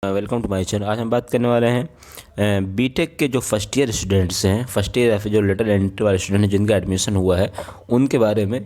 Welcome to my channel. आज हम बात करने वाले हैं बीटेक के जो फर्स्ट ईयर स्टूडेंट्स हैं, फर्स्ट ईयर या फिर जो लेटर एंट्री वाले स्टूडेंट हैं जिनका एडमिशन हुआ है उनके बारे में,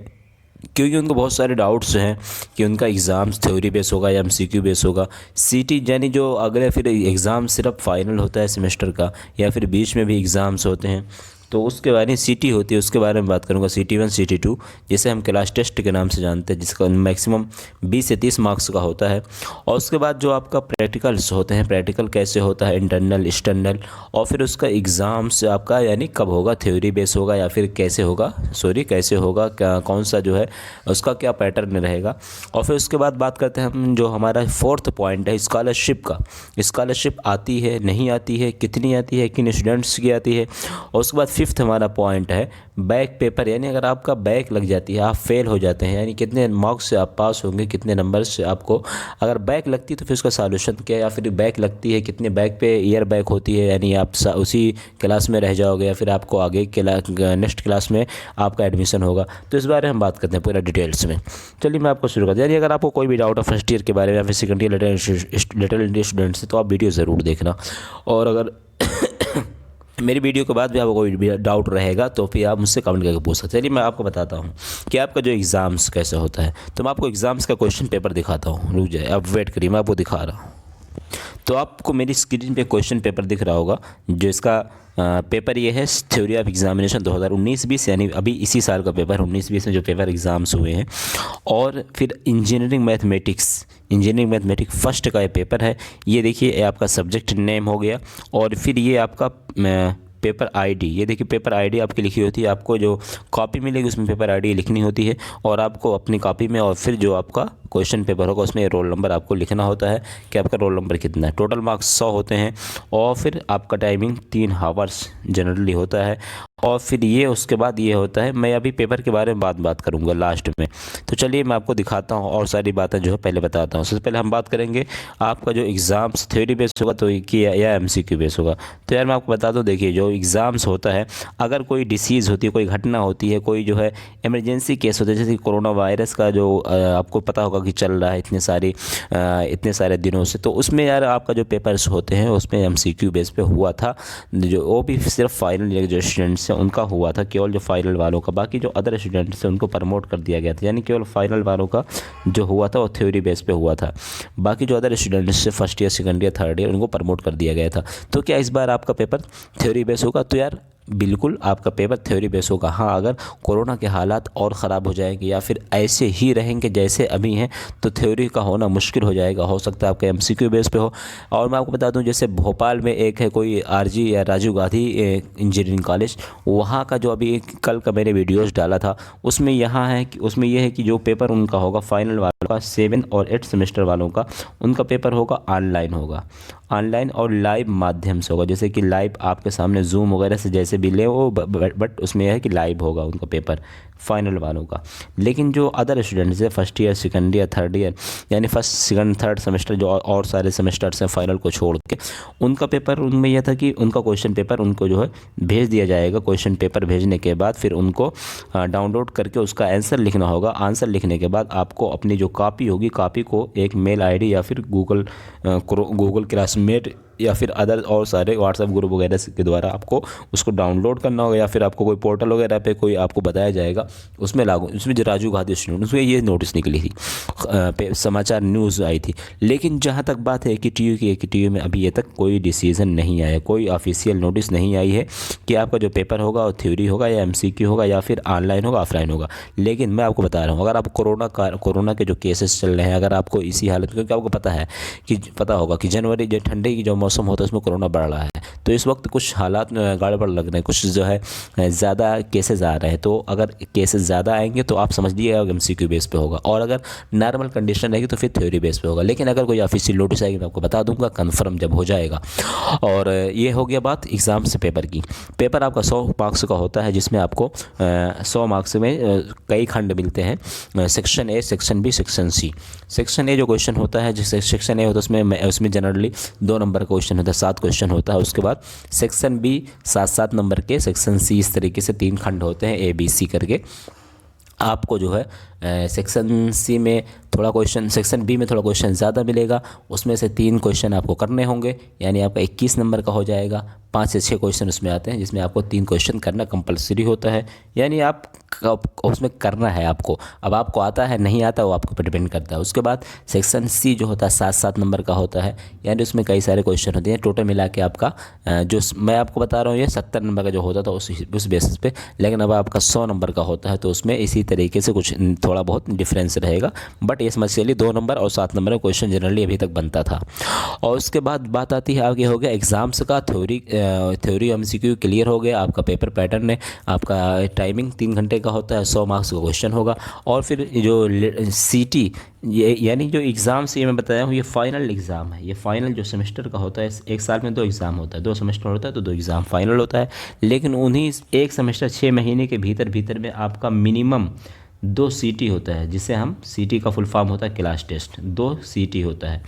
क्योंकि उनको बहुत सारे डाउट्स हैं कि उनका एग्ज़ाम्स थ्योरी बेस होगा या एमसीक्यू बेस होगा। सीटी यानी जो अगले फिर एग्ज़ाम सिर्फ फाइनल होता है सेमेस्टर का या फिर बीच में भी एग्ज़ाम्स होते हैं, तो उसके बारे में सीटी होती है, उसके बारे में बात करूँगा। सीटी 1 सीटी 2 जिसे हम क्लास टेस्ट के नाम से जानते हैं, जिसका मैक्सिमम 20 से 30 मार्क्स का होता है। और उसके बाद जो आपका प्रैक्टिकल्स होते हैं, प्रैक्टिकल कैसे होता है, इंटरनल एक्सटर्नल, और फिर उसका एग्ज़ाम्स आपका यानी कब होगा, थ्योरी बेस होगा या फिर कैसे होगा, कैसे होगा, क्या कौन सा जो है उसका क्या पैटर्न रहेगा। और फिर उसके बाद बात करते हैं हम जो हमारा फोर्थ पॉइंट है स्कॉलरशिप का। स्कॉलरशिप आती है, नहीं आती है, कितनी आती है, किन स्टूडेंट्स की आती है। और उसके बाद फिफ्थ हमारा पॉइंट है बैक पेपर, यानी अगर आपका बैक लग जाती है, आप फेल हो जाते हैं, यानी कितने मार्क्स से आप पास होंगे, कितने नंबर से आपको अगर बैक लगती है तो फिर उसका सॉल्यूशन क्या है, या फिर बैक लगती है कितने बैक पे ईयर बैक होती है, यानी आप उसी क्लास में रह जाओगे या फिर आपको आगे नेक्स्ट क्लास में आपका एडमिशन होगा। तो इस बारे में हम बात करते हैं पूरा डिटेल्स में। चलिए मैं आपको शुरू करता हूँ। यानी अगर आपको कोई भी डाउट है फर्स्ट ईयर के बारे में या फिर second year later entry student से, तो आप वीडियो ज़रूर देखना। और अगर मेरी वीडियो के बाद भी आपको कोई भी डाउट रहेगा तो फिर आप मुझसे कमेंट करके पूछ सकते हैं। चलिए मैं आपको बताता हूँ कि आपका जो एग्ज़ाम्स कैसे होता है। तो मैं आपको एग्ज़ाम्स का क्वेश्चन पेपर दिखाता हूँ, रुक जाए, आप वेट करिए, मैं आपको दिखा रहा हूँ। तो आपको मेरी स्क्रीन पे क्वेश्चन पेपर दिख रहा होगा, जो इसका पेपर ये है थ्योरी ऑफ एग्जामिनेशन 2019-20, यानी अभी इसी साल का पेपर 19-20 में जो पेपर एग्ज़ाम्स हुए हैं। और फिर इंजीनियरिंग मैथमेटिक्स फर्स्ट का ये पेपर है। ये देखिए, ये आपका सब्जेक्ट नेम हो गया। और फिर ये आपका पेपर आईडी, ये देखिए पेपर आईडी आपकी लिखी होती है, आपको जो कॉपी मिलेगी उसमें पेपर आईडी लिखनी होती है। और आपको अपनी कॉपी में, और फिर जो आपका क्वेश्चन पेपर होगा उसमें रोल नंबर आपको लिखना होता है कि आपका रोल नंबर कितना है। टोटल मार्क्स 100 होते हैं। और फिर आपका टाइमिंग 3 आवर्स जनरली होता है। और फिर ये उसके बाद ये होता है, मैं अभी पेपर के बारे में बात करूँगा लास्ट में। तो चलिए मैं आपको दिखाता हूँ और सारी बातें जो है पहले बताता हूँ। सबसे पहले हम बात करेंगे आपका जो एग्ज़ाम्स थ्योरी बेस होगा तो या एमसीक्यू बेस होगा। तो यार मैं आपको बता दूँ, देखिए जो एग्ज़ाम्स होता है, अगर कोई डिसीज़ होती है, कोई घटना होती है, कोई जो है इमरजेंसी केस होता है, जैसे कि कोरोना वायरस का जो आपको पता होगा कि चल रहा है इतने सारे दिनों से, तो उसमें यार आपका जो पेपर्स होते हैं उसमें एमसीक्यू बेस पे हुआ था, जो वो भी सिर्फ फाइनल जो स्टूडेंट्स हैं उनका हुआ था, केवल जो फाइनल वालों का। बाकी जो अदर स्टूडेंट्स हैं उनको प्रमोट कर दिया गया था, यानी केवल फाइनल वालों का जो हुआ था वो थ्योरी बेस पे हुआ था। बाकी जो अदर स्टूडेंट्स थे first year, second year, third year, उनको प्रमोट कर दिया गया था। तो क्या इस बार आपका पेपर थ्योरी बेस होगा? तो यार बिल्कुल आपका पेपर थ्योरी बेस होगा। हाँ, अगर कोरोना के हालात और ख़राब हो जाएंगे या फिर ऐसे ही रहेंगे जैसे अभी हैं तो थ्योरी का होना मुश्किल हो जाएगा, हो सकता है आपका एमसीक्यू बेस पे हो। और मैं आपको बता दूं, जैसे भोपाल में एक है कोई आरजी या राजीव गांधी इंजीनियरिंग कॉलेज, वहाँ का जो अभी कल का मैंने वीडियोज़ डाला था उसमें यहाँ है कि उसमें यह है कि जो पेपर उनका होगा फाइनल वालों का 7 और 8 सेमेस्टर वालों का, उनका पेपर होगा ऑनलाइन और लाइव माध्यम से होगा। जैसे कि लाइव आपके सामने जूम वगैरह से जैसे भी ले वो, बट उसमें यह है कि लाइव होगा उनका पेपर फाइनल वालों का। लेकिन जो अदर स्टूडेंट्स हैं first year, second year, third year, यानी फर्स्ट सेकंड थर्ड सेमेस्टर, जो और सारे सेमेस्टर्स हैं फाइनल को छोड़ के, उनका पेपर, उनमें यह था कि उनका क्वेश्चन पेपर उनको जो है भेज दिया जाएगा। क्वेश्चन पेपर भेजने के बाद फिर उनको डाउनलोड करके उसका आंसर लिखना होगा। आंसर लिखने के बाद आपको अपनी जो कॉपी होगी, कॉपी को एक मेल आईडी या फिर गूगल क्लासमेट या फिर अदर और सारे व्हाट्सएप ग्रुप वगैरह के द्वारा आपको उसको डाउनलोड करना होगा, या फिर आपको कोई पोर्टल वगैरह पे कोई आपको बताया जाएगा उसमें लागू। उसमें जो राजीव गांधी स्टूडेंट, उसमें ये नोटिस निकली थी, समाचार न्यूज़ आई थी। लेकिन जहाँ तक बात है कि टीयू की, टीयू में अभी ये तक कोई डिसीजन नहीं आया, कोई ऑफिशियल नोटिस नहीं आई है कि आपका जो पेपर होगा वो थ्योरी होगा या एमसीक्यू होगा या फिर ऑनलाइन होगा, ऑफलाइन होगा। लेकिन मैं आपको बता रहा हूँ, अगर आप कोरोना के जो केसेस चल रहे हैं, अगर आपको इसी हालत, क्योंकि आपको पता होगा कि जनवरी जो ठंडे की जो मौसम होता है उसमें कोरोना बढ़ रहा है, तो इस वक्त कुछ हालात गड़बड़ लग रहे हैं, कुछ जो है ज़्यादा केसेस आ रहे हैं। तो अगर केसेस ज़्यादा आएंगे तो आप समझ लीजिएगा एमसीक्यू बेस पे होगा, और अगर नॉर्मल कंडीशन रहेगी तो फिर थ्योरी बेस पे होगा। लेकिन अगर कोई ऑफिशियल नोटिस आएगी मैं आपको बता दूंगा कंफर्म जब हो जाएगा। और ये हो गया बात एग्ज़ाम से पेपर की। पेपर आपका 100 मार्क्स का होता है, जिसमें आपको 100 मार्क्स में कई खंड मिलते हैं, section A, section B, section C. Section A जो क्वेश्चन होता है, जैसे सेक्शन ए होता है उसमें जनरली 2 नंबर का क्वेश्चन होता है, 7 क्वेश्चन होता है। उसके बाद सेक्शन बी 7-7 नंबर के, सेक्शन सी इस तरीके से 3 खंड होते हैं, ए बी सी करके। आपको जो है सेक्शन सी में थोड़ा क्वेश्चन सेक्शन बी में थोड़ा क्वेश्चन ज़्यादा मिलेगा, उसमें से 3 क्वेश्चन आपको करने होंगे, यानी आपका 21 नंबर का हो जाएगा। 5 से 6 क्वेश्चन उसमें आते हैं जिसमें आपको 3 क्वेश्चन करना कंपलसरी होता है, यानी आप उसमें करना है आपको। अब आपको आता है नहीं आता वो आपके ऊपर डिपेंड करता है। उसके बाद सेक्शन सी जो होता है 7-7 नंबर का होता है, यानी उसमें कई सारे क्वेश्चन होते हैं। टोटल मिला के आपका जो मैं आपको बता रहा हूँ ये 70 नंबर का जो होता था उस बेसिस पे, लेकिन अब आपका 100 नंबर का होता है, तो उसमें इसी तरीके से कुछ थोड़ा बहुत डिफरेंस रहेगा। बट ये समझ चलिए 2 नंबर और 7 नंबर का क्वेश्चन जनरली अभी तक बनता था। और उसके बाद बात आती है आगे हो गया एग्ज़ाम्स का। थ्योरी MCQ क्लियर हो गया, आपका पेपर पैटर्न है, आपका टाइमिंग 3 घंटे का होता है, 100 मार्क्स का क्वेश्चन होगा। और फिर जो CT ये यानी जो एग्ज़ाम्स ये मैं बताया हूँ ये फाइनल एग्ज़ाम है। ये फाइनल जो सेमेस्टर का होता है, एक साल में 2 एग्ज़ाम होता है, 2 सेमेस्टर होता है तो 2 एग्ज़ाम फाइनल होता है। लेकिन उन्हीं एक सेमेस्टर 6 महीने के भीतर में आपका मिनिमम 2 CT होता है, जिसे हम CT का फुल फॉर्म होता है क्लास टेस्ट। 2 CT होता है,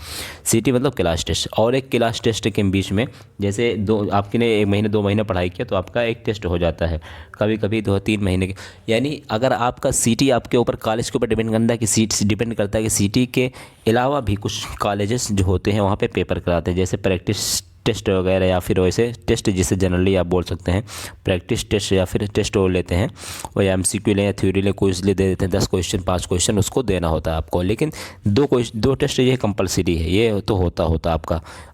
CT मतलब क्लास टेस्ट, और एक क्लास टेस्ट के बीच में जैसे आपके ने 1 महीने 2 महीने पढ़ाई किया तो आपका एक टेस्ट हो जाता है, कभी कभी 2-3 महीने के। यानी अगर आपका CT आपके ऊपर कॉलेज के ऊपर डिपेंड करता है कि सीट डिपेंड करता है कि CT के अलावा भी कुछ कॉलेजेस जो होते हैं वहाँ पे पेपर कराते हैं, जैसे प्रैक्टिस टेस्ट वगैरह या फिर वैसे टेस्ट जिसे जनरली आप बोल सकते हैं प्रैक्टिस टेस्ट या फिर टेस्ट वो लेते हैं, वो या MCQ लें या थ्योरी लें, कोई इसलिए दे देते हैं 10 क्वेश्चन 5 क्वेश्चन उसको देना होता है आपको। लेकिन 2 टेस्ट ये कंपलसरी है, ये तो होता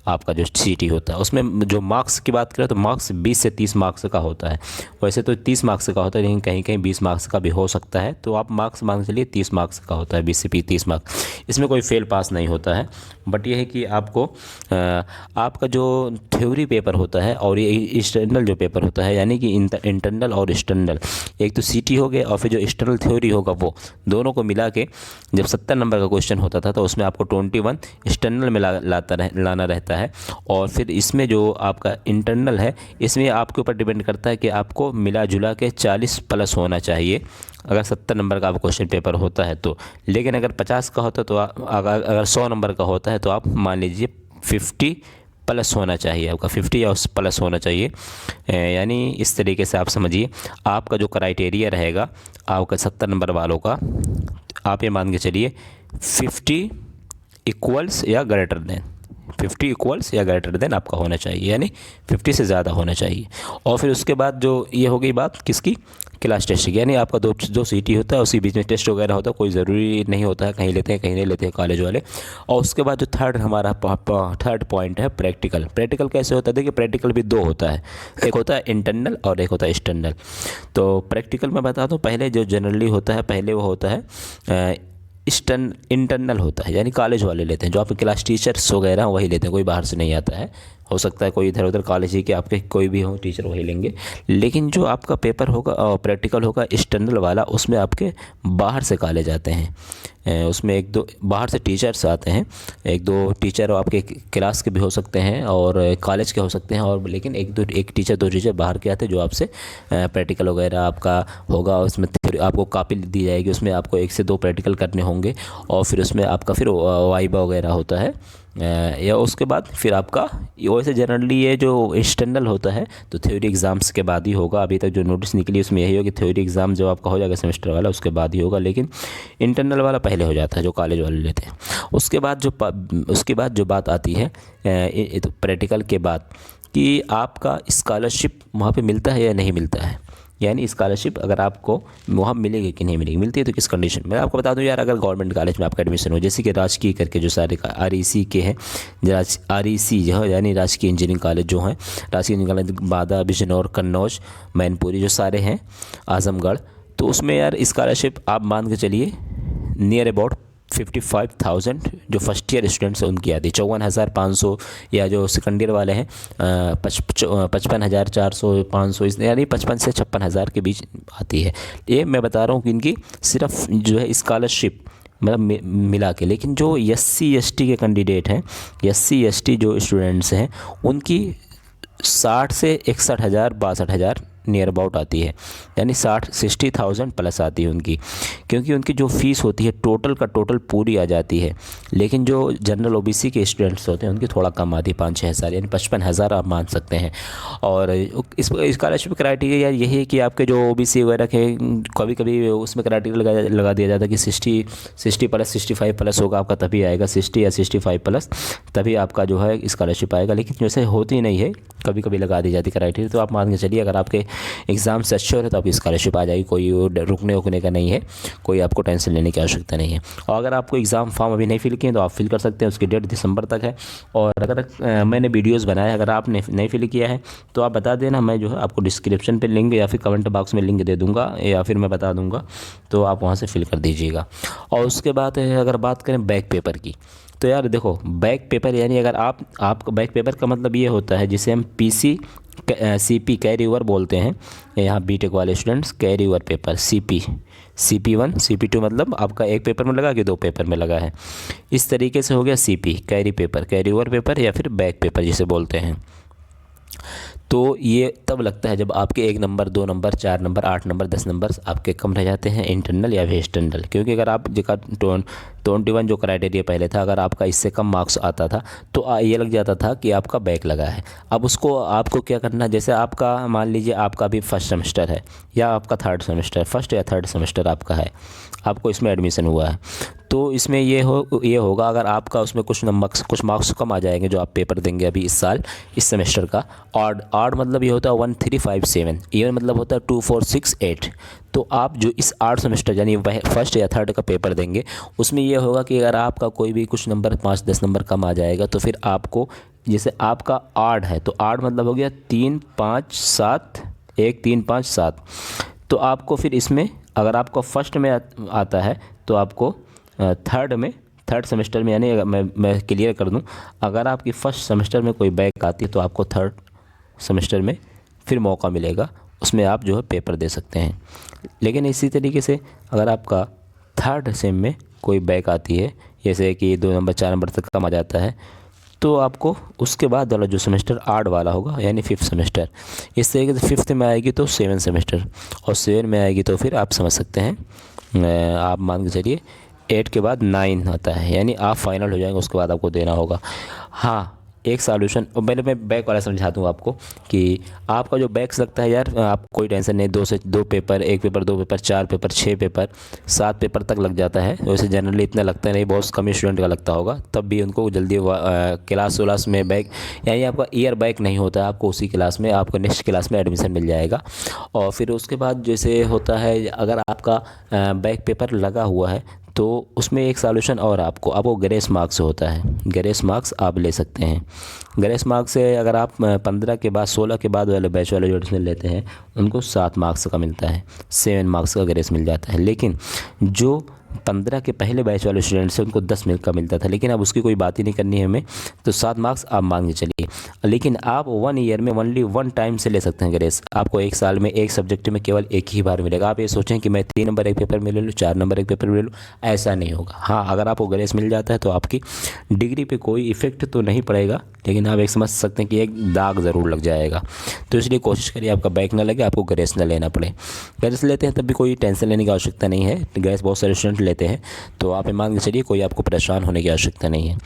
आपका जो CT होता है। उसमें जो मार्क्स की बात करें तो मार्क्स 20 से 30 मार्क्स का होता है। वैसे तो 30 मार्क्स का होता है, लेकिन कहीं कहीं 20 मार्क्स का भी हो सकता है, तो आप मार्क्स मान चलिए 30 मार्क्स का होता है, 20 से 30 मार्क्स। इसमें कोई फेल पास नहीं होता है। बट ये है कि आपको आपका जो थ्योरी पेपर होता है और ये एक्सटर्नल जो पेपर होता है, यानी कि इंटरनल और एक्सटर्नल, एक तो CT हो गया और फिर जो एक्सटर्नल थ्योरी होगा वो दोनों को मिला के जब 70 नंबर का क्वेश्चन होता था तो उसमें आपको 21 एक्सटर्नल में लाना रहता है। और फिर इसमें जो आपका इंटरनल है इसमें आपके ऊपर डिपेंड करता है कि आपको मिला जुला के 40 प्लस होना चाहिए अगर 70 नंबर का आप क्वेश्चन पेपर होता है तो। लेकिन अगर 50 का होता है तो अगर 100 नंबर का होता है तो आप मान लीजिए 50 प्लस होना चाहिए, आपका 50 या उस प्लस होना चाहिए। यानी इस तरीके से आप समझिए आपका जो क्राइटेरिया रहेगा आपका 70 नंबर वालों का, आप ये मान के चलिए 50 इक्वल्स या ग्रेटर देन 50 इक्वल्स या ग्रेटर देन आपका होना चाहिए, यानी 50 से ज़्यादा होना चाहिए। और फिर उसके बाद जो ये हो गई बात किसकी, क्लास टेस्ट की, यानी आपका दो CT होता है, उसी बीच में टेस्ट वगैरह होता है, कोई ज़रूरी नहीं होता है, कहीं लेते हैं कहीं नहीं लेते हैं कॉलेज वाले। और उसके बाद जो थर्ड पॉइंट है प्रैक्टिकल कैसे होता है। देखिए प्रैक्टिकल भी 2 होता है, एक होता है इंटरनल और एक होता है एक्सटर्नल। तो प्रैक्टिकल मैं बता दूँ, पहले जो जनरली होता है पहले वो होता है इंटरनल होता है, यानी कॉलेज वाले लेते हैं, जो आपके क्लास टीचर्स वगैरह वही लेते हैं, कोई बाहर से नहीं आता है। हो सकता है कोई इधर उधर कॉलेज ही के आपके कोई भी हो टीचर वही लेंगे। लेकिन जो आपका पेपर होगा और प्रैक्टिकल होगा एक्सटर्नल वाला, उसमें आपके बाहर से कॉलेज आते हैं, उसमें 1-2 बाहर से टीचर्स आते हैं, 1-2 टीचर आपके क्लास के भी हो सकते हैं और कॉलेज के हो सकते हैं, और लेकिन एक टीचर 2 टीचर बाहर के आते हैं जो आपसे प्रैक्टिकल वगैरह आपका होगा। उसमें फिर आपको कॉपी दी जाएगी, उसमें आपको 1 से 2 प्रैक्टिकल करने होंगे और फिर उसमें आपका फिर वाइवा वगैरह होता है। या उसके बाद फिर आपका वैसे जनरली ये जो एक्सटर्नल होता है तो थ्योरी एग्ज़ाम्स के बाद ही होगा। अभी तक जो नोटिस निकली उसमें यही होगा कि थ्योरी एग्ज़ाम जो आपका हो जाएगा सेमेस्टर वाला उसके बाद ही होगा, लेकिन इंटरनल वाला पहले हो जाता है जो कॉलेज वाले लेते हैं। उसके बाद जो बात आती है तो प्रैक्टिकल के बाद कि आपका स्कॉलरशिप वहाँ पे मिलता है या नहीं मिलता है, यानी स्कॉलरशिप अगर आपको वहाँ मिलेगी कि नहीं मिलेगी, मिलती है तो किस कंडीशन में। मैं आपको बता दूं यार, अगर गवर्नमेंट कॉलेज में आपका एडमिशन हो, जैसे कि राजकीय करके जो सारे REC के हैं, REC जो है यानी राजकीय इंजीनियरिंग कॉलेज जो हैं, राजकीय इंजीनियरिंग कॉलेज बादा, बिजनौर, कन्नौज, मैनपुरी जो सारे हैं, आजमगढ़, तो उसमें यार स्कॉलरशिप आप मान के चलिए नियर अबाउट 55,000 जो फर्स्ट ईयर स्टूडेंट्स हैं उनकी आती है। 54,500 या जो सेकंड ईयर वाले हैं 55,400 500 यानी 55 से 56,000 के बीच आती है। ये मैं बता रहा हूँ कि इनकी सिर्फ जो है स्कॉलरशिप मतलब मिला के। लेकिन जो SC ST के कैंडिडेट हैं, SC ST जो स्टूडेंट्स हैं, उनकी 60 से 61,000 62,000 नियर अबाउट आती है, यानी 60,000 प्लस आती है उनकी, क्योंकि उनकी जो फ़ीस होती है टोटल का टोटल पूरी आ जाती है। लेकिन जो जनरल ओबीसी के स्टूडेंट्स होते हैं उनकी थोड़ा कम आती है, 5-6 हज़ार, यानी 55,000 आप मान सकते हैं। और इस स्कॉलरशिप क्राइटेरिया यही है कि आपके जो ओबीसी वगैरह के कभी कभी उसमें क्राइटेरिया लगा दिया जाता है कि 60 प्लस 65 प्लस होगा आपका, तभी आएगा 60 या 65 प्लस, तभी आपका जो है स्कॉलरशिप आएगा। लेकिन जैसे होती नहीं है, कभी कभी लगा दी जाती क्राइटेरिया, तो आप मान के चलिए अगर आपके एग्ज़ाम से अच्छे हो रहे तो आपकी स्कॉलरशिप आ जाएगी, कोई रुकने उकने का नहीं है, कोई आपको टेंशन लेने की आवश्यकता नहीं है। और अगर आपको एग्ज़ाम फॉर्म अभी नहीं फिल किए तो आप फिल कर सकते हैं, उसकी डेट दिसंबर तक है। और अगर मैंने वीडियोज़ बनाए, अगर आपने नहीं फिल किया है तो आप बता देना, मैं जो है आपको डिस्क्रिप्शन पे लिंक या फिर कमेंट बॉक्स में लिंक दे दूँगा, या फिर मैं बता दूँगा, तो आप वहाँ से फिल कर दीजिएगा। और उसके बाद अगर बात करें बैक पेपर की, तो यार देखो बैक पेपर यानी अगर आपका बैक पेपर का मतलब ये होता है जिसे हम CP कैरी ओवर बोलते हैं, यहाँ बीटेक वाले students carry over paper CP1 CP2 मतलब आपका एक पेपर में लगा कि 2 पेपर में लगा है, इस तरीके से हो गया CP कैरी ओवर पेपर या फिर बैक पेपर जिसे बोलते हैं। तो ये तब लगता है जब आपके 1 number 2 number 4 number 8 number 10 number आपके कम रह जाते हैं इंटरनल या फिर एक्सटर्नल, क्योंकि अगर आप जगह 21 जो क्राइटेरिया पहले था, अगर आपका इससे कम मार्क्स आता था तो ये लग जाता था कि आपका बैक लगा है। अब उसको आपको क्या करना है, जैसे आपका मान लीजिए आपका भी फर्स्ट सेमेस्टर है या आपका थर्ड सेमेस्टर, फर्स्ट या थर्ड सेमेस्टर आपका है, आपको इसमें एडमिशन हुआ है, तो इसमें ये होगा अगर आपका उसमें कुछ मार्क्स कम आ जाएंगे जो आप पेपर देंगे अभी इस साल इस सेमेस्टर का। ऑड मतलब ये होता है 1357, इवन मतलब होता है 2468। तो आप जो इस 8 सेमेस्टर यानी फर्स्ट या थर्ड का पेपर देंगे उसमें ये होगा कि अगर आपका कोई भी कुछ नंबर 5-10 नंबर कम आ जाएगा तो फिर आपको, जैसे आपका आड है तो आड मतलब हो गया 3 5 7 1 3 5 7, तो आपको फिर इसमें अगर आपको फर्स्ट में आता है तो आपको थर्ड सेमेस्टर में, यानी मैं क्लियर कर दूं, अगर आपकी फर्स्ट सेमेस्टर में कोई बैक आती है तो आपको थर्ड सेमेस्टर में फिर मौका मिलेगा, उसमें आप जो है पेपर दे सकते हैं। लेकिन इसी तरीके से अगर आपका थर्ड सेम में कोई बैक आती है, जैसे कि 2 नंबर 4 नंबर तक कम आ जाता है, तो आपको उसके बाद वाला जो सेमेस्टर 8 वाला होगा यानी 5th सेमेस्टर, इस तरीके से 5th में आएगी तो 7th सेमेस्टर, और 7 में आएगी तो फिर आप समझ सकते हैं, आप मान के चलिए 8 के बाद 9 आता है, यानी आप फाइनल हो जाएंगे, उसके बाद आपको देना होगा। हाँ, एक सॉल्यूशन, और पहले मैं बैक वाला समझा दूँ आपको कि आपका जो बैक लगता है यार, आप कोई टेंशन नहीं, 2 से 2 paper, 1 paper 2 paper 4 paper 6 paper 7 paper तक लग जाता है। वैसे जनरली इतना लगता नहीं, बहुत कम स्टूडेंट का लगता होगा, तब भी उनको जल्दी क्लास में बैक, यानी आपका ईयर बैक नहीं होता है, आपको उसी क्लास में आपको नेक्स्ट क्लास में एडमिशन मिल जाएगा। और फिर उसके बाद जैसे होता है अगर आपका बैक पेपर लगा हुआ है तो उसमें एक सॉल्यूशन और आपको ग्रेस मार्क्स होता है, ग्रेस मार्क्स आप ले सकते हैं। ग्रेस मार्क्स से अगर आप 15 के बाद 16 के बाद वाले बैच वाले जो एडमिशन लेते हैं उनको 7 मार्क्स का मिलता है, 7 मार्क्स का ग्रेस मिल जाता है। लेकिन जो 15 के पहले बैच वाले स्टूडेंट्स हैं उनको 10 मिनट का मिलता था, लेकिन अब उसकी कोई बात ही नहीं करनी है हमें, तो 7 मार्क्स आप मान के चलिए। लेकिन आप 1 ईयर में ओनली 1 टाइम से ले सकते हैं ग्रेस, आपको 1 साल में एक सब्जेक्ट में केवल एक ही बार मिलेगा। आप ये सोचें कि मैं 3 नंबर एक पेपर में ले लूँ, 4 नंबर एक पेपर में ले लूँ, ऐसा नहीं होगा। हाँ, अगर आपको ग्रेस मिल जाता है तो आपकी डिग्री पे कोई इफेक्ट तो नहीं पड़ेगा, लेकिन आप एक समझ सकते हैं कि एक दाग ज़रूर लग जाएगा। तो इसलिए कोशिश करिए आपका बैक ना लगे, आपको ग्रेस ना लेना पड़े। ग्रेस लेते हैं तब भी कोई टेंशन लेने की आवश्यकता नहीं है, ग्रेस बहुत सारे स्टूडेंट लेते हैं, तो आप मान के चलिए कोई आपको परेशान होने की आवश्यकता नहीं है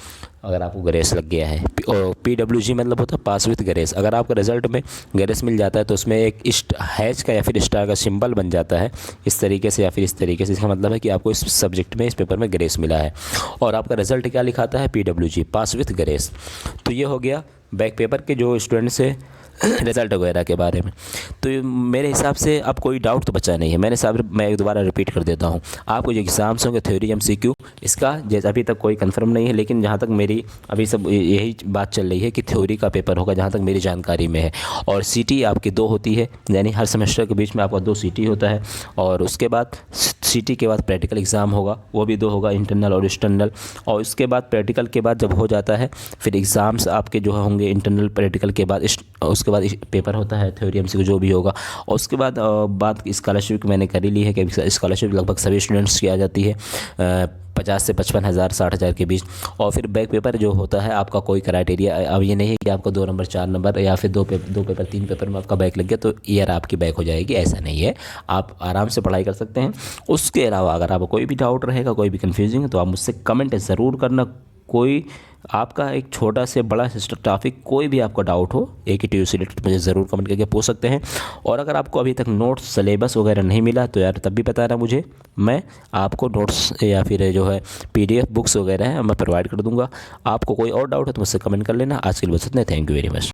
अगर आपको ग्रेस लग गया है। और PWG मतलब होता है पास विद ग्रेस। अगर आपका रिजल्ट में ग्रेस मिल जाता है तो उसमें एक हैच का या फिर स्टार का सिंबल बन जाता है इस तरीके से या फिर इस तरीके से, इसका मतलब है कि आपको इस सब्जेक्ट में इस पेपर में ग्रेस मिला है। और आपका रिजल्ट क्या लिखाता है, PWG पास विद ग्रेस। तो ये हो गया बैक पेपर के जो स्टूडेंट्स से रिज़ल्ट वगैरह के बारे में। तो मेरे हिसाब से अब कोई डाउट तो बचा नहीं है। मैं एक दोबारा रिपीट कर देता हूँ, आपको जो एग्ज़ाम्स होंगे थ्योरी MCQ, इसका जैसे अभी तक कोई कंफर्म नहीं है, लेकिन जहाँ तक मेरी अभी सब यही बात चल रही है कि थ्योरी का पेपर होगा जहाँ तक मेरी जानकारी में है। और CT आपकी 2 होती है, यानी हर सेमेस्टर के बीच में आपका 2 CT होता है। और उसके बाद CT के बाद प्रैक्टिकल एग्ज़ाम होगा, वो भी 2 होगा, इंटरनल और एक्सटर्नल। और उसके बाद प्रैक्टिकल के बाद जब हो जाता है फिर एग्ज़ाम्स आपके जो होंगे इंटरनल प्रैक्टिकल के बाद, उसके बाद पेपर होता है थ्योरी MCQ जो भी होगा। और उसके बाद बात स्कॉलरशिप की मैंने कर ही ली है कि स्कॉलरशिप लगभग सभी स्टूडेंट्स की आ जाती है। 50 से 55 हज़ार 60 हज़ार के बीच। और फिर बैक पेपर जो होता है आपका कोई क्राइटेरिया, अब ये नहीं है कि आपको 2 नंबर 4 नंबर या फिर 2 पेपर 3 पेपर में आपका बैक लग गया तो ईयर आपकी बैक हो जाएगी, ऐसा नहीं है। आप आराम से पढ़ाई कर सकते हैं। उसके अलावा अगर आपको कोई भी डाउट रहेगा, कोई भी कन्फ्यूजिंग है, तो आप मुझसे कमेंट ज़रूर करना। कोई आपका एक छोटा से बड़ा सिस्टम टॉपिक कोई भी आपका डाउट हो AKTU से रिलेटेड, मुझे ज़रूर कमेंट करके पूछ सकते हैं। और अगर आपको अभी तक नोट्स सिलेबस वगैरह नहीं मिला तो यार तब भी बताना मुझे, मैं आपको नोट्स या फिर जो है PDF बुक्स वगैरह है मैं प्रोवाइड कर दूंगा। आपको कोई और डाउट है तो मुझसे कमेंट कर लेना। आज के लिए बस इतना, थैंक यू वेरी मच।